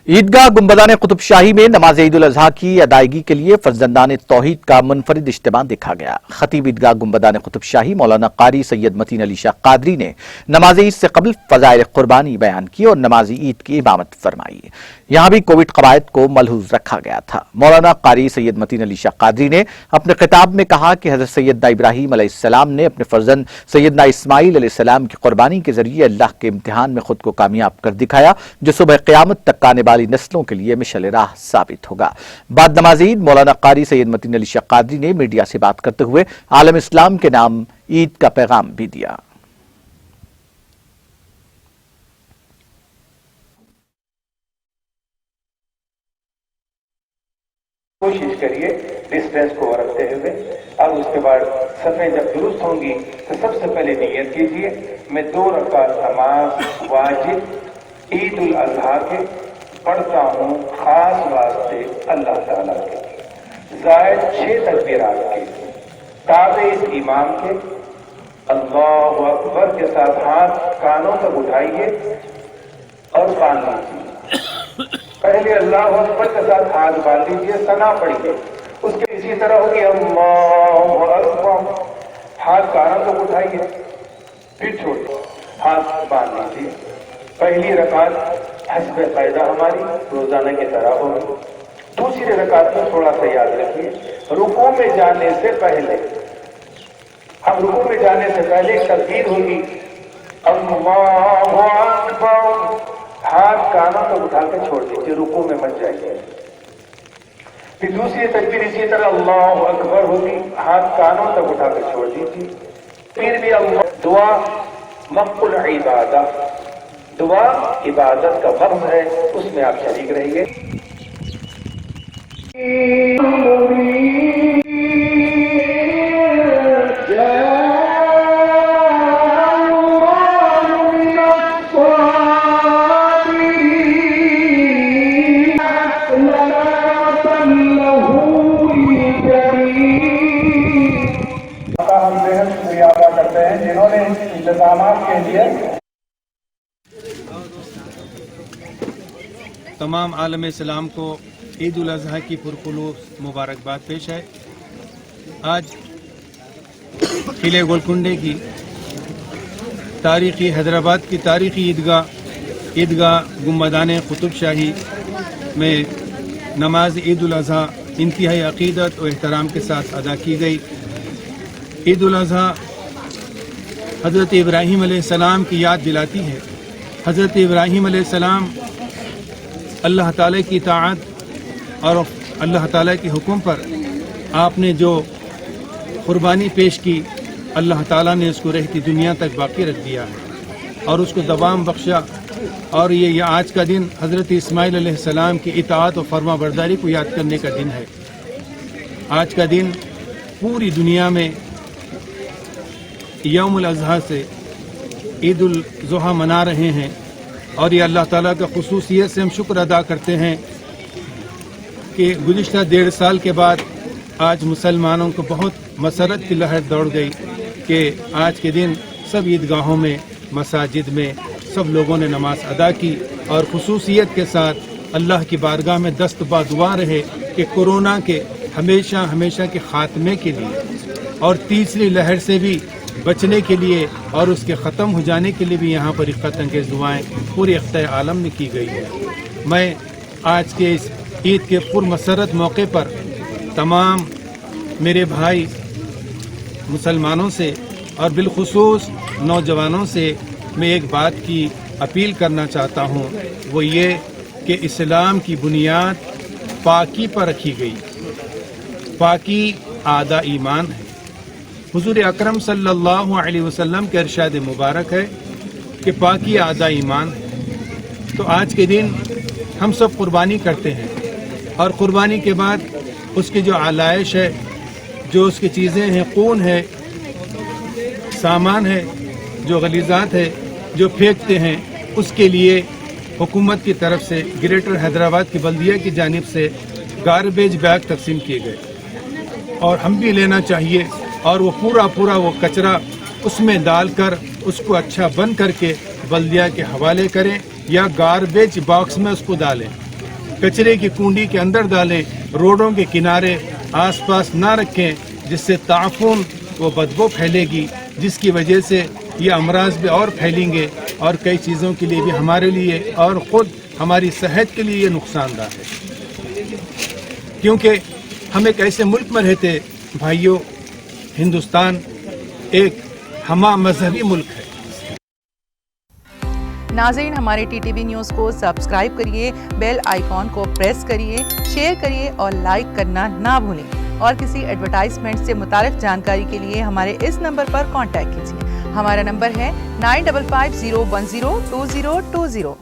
ईदगाह गुंबदान कुतुब शाही में नमाज ईद उल अजहा की अदायगी के लिए फर्जंदान तौहीद का मुनफरिद इज्तिमा देखा गया। खतीब ईदगाह गुंबदान कुतुब शाही मौलाना कारी सैयद मतीन अली शाह कादरी ने नमाज ईद से कबल फजाइल कुर्बानी बयान की और नमाज ईद की इमामत फरमाई। यहाँ भी कोविड कवायद को मलहूज रखा गया था। मौलाना कारी सैयद मतीन अली शाह कादरी ने अपने खिताब में कहा कि हज़रत सैयदना इब्राहीम अलैहिस्सलाम ने अपने फर्जंद सैयदना इस्माइल अलैहिस्सलाम की कुर्बानी के जरिए अल्लाह के इम्तिहान में खुद को कामयाब कर दिखाया, जो सुबह क़यामत तक आने वाली नस्लों के लिए मिशल राह साबित होगा। बाद नमाज ईद मौलाना कारी सैयद मतीन अली शाह कादरी ने मीडिया से बात करते हुए आलम इस्लाम के नाम ईद का पैगाम भी दिया। कोशिश करिए डिस्टेंस को रखते हुए, और उसके बाद सफें जब दुरुस्त होंगी तो सबसे पहले नियत कीजिए, मैं 2 रकात नमाज वाजिब ईद उल अजहा के पढ़ता हूँ खास वास्ते अल्लाह ताला के, जायद 6 तकबीरात के, ताबे इस इमाम के, अल्लाहु अकबर के साथ हाथ कानों तक उठाइए और कान लीजिए। पहले अल्लाह अकबर के साथ हाथ बांध लीजिए, सना पढ़िए, उसके इसी तरह होगी अल्लाहु अकबर, हाथ कानों तक उठाइए, फिर छोड़िए, हाथ बांध लीजिए। पहली रकात हस्ब कायदा हमारी रोजाना की तरह होगी। दूसरी रकात में थोड़ा सा याद रखिए, रुकू में जाने से पहले, हम रुकू में जाने से पहले एक तकबीर होगी अल्लाहु अकबर, हाथ कानों तक उठा के छोड़ दीजिए, रुकू में मत जाइए। फिर दूसरी तकबीर इसी तरह अल्लाहु अकबर होगी, हाथ कानों तक उठा के छोड़ दीजिए। फिर भी अल्लाह दुआ मक़बूल इबादत, दुआ इबादत का वक्त है, उसमें आप शरीक रहिए। हम बेहद शुक्रिया अदा करते हैं जिन्होंने इंतजामात के लिए तमाम आलम इस्लाम को ईद उल अजहा की पुरखुलूस मुबारकबाद पेश है। आज किले गोलकुंडे की तारीख़ी हैदराबाद की तारीख़ी ईदगाह गुंबदान कुतुब शाही में नमाज ईद उल अजहा इंतहाई अक़ीदत और एहतराम के साथ अदा की गई। ईद उल अजहा हज़रत इब्राहीम अलैहिस्सलाम की याद दिलाती है। हज़रत इब्राहीम अलैहिस्सलाम अल्लाह ताला की ताअत और अल्लाह ताला के हुक्म पर आपने जो कुर्बानी पेश की, अल्लाह ताला ने उसको रहती दुनिया तक बाकी रख दिया है और उसको दवाम बख्शा। और ये आज का दिन हज़रत इस्माइल अलैहिस्सलाम की इताअत और फर्मा बरदारी को याद करने का दिन है। आज का दिन पूरी दुनिया में यौमुल अज़हा से ईद उल ज़ुहा मना रहे हैं और ये अल्लाह ताला का ख़ुसूसियत से हम शुक्र अदा करते हैं कि गुज़िश्ता 1.5 साल के बाद आज मुसलमानों को बहुत मसरत की लहर दौड़ गई कि आज के दिन सब ईदगाहों में, मसाजिद में सब लोगों ने नमाज अदा की और ख़ुसूसियत के साथ अल्लाह की बारगाह में दस्तबा दुआ रहे कि कोरोना के हमेशा हमेशा के ख़ात्मे के लिए और तीसरी लहर से भी बचने के लिए और उसके ख़त्म हो जाने के लिए भी यहाँ पर इफ़्फ़त अंगेज़ दुआएँ पूरे अख्ते आलम में की गई है। मैं आज के इस ईद के पुरमसरत मौके पर तमाम मेरे भाई मुसलमानों से और बिलखुसूस नौजवानों से मैं एक बात की अपील करना चाहता हूँ, वो ये कि इस्लाम की बुनियाद पाकी पर रखी गई। पाकी आधा ईमान है। हुजूर अकरम सल्लल्लाहु अलैहि वसल्लम के इरशाद मुबारक है कि पाकी आधा ईमान है। तो आज के दिन हम सब कुर्बानी करते हैं और कुर्बानी के बाद उसकी जो आलाइश है, जो उसकी चीज़ें हैं, खून है, सामान है, जो गलीज़ात है, जो फेंकते हैं, उसके लिए हुकूमत की तरफ से ग्रेटर हैदराबाद की बल्दिया की जानिब से गार्बेज बैग तकसीम किए गए और हम भी लेना चाहिए और वो पूरा वो कचरा उसमें डालकर उसको अच्छा बंद करके बल्दिया के हवाले करें या गार्बेज बॉक्स में उसको डालें कचरे की कुंडी के अंदर डालें, रोडों के किनारे आसपास ना रखें, जिससे ताफून व बदबू फैलेगी, जिसकी वजह से ये अमराज भी और फैलेंगे और कई चीज़ों के लिए भी हमारे लिए और ख़ुद हमारी सेहत के लिए ये नुकसानदार है। क्योंकि हम एक ऐसे मुल्क में रहते भाइयों, हिंदुस्तान एक हमा मजहबी मुल्क है। नाज़रीन, हमारे टीटीवी न्यूज़ को सब्सक्राइब करिए, बेल आइकॉन को प्रेस करिए, शेयर करिए और लाइक करना ना भूलें। और किसी एडवर्टाइजमेंट से मुताल्लिक़ जानकारी के लिए हमारे इस नंबर पर कांटेक्ट कीजिए। हमारा नंबर है 9550102020।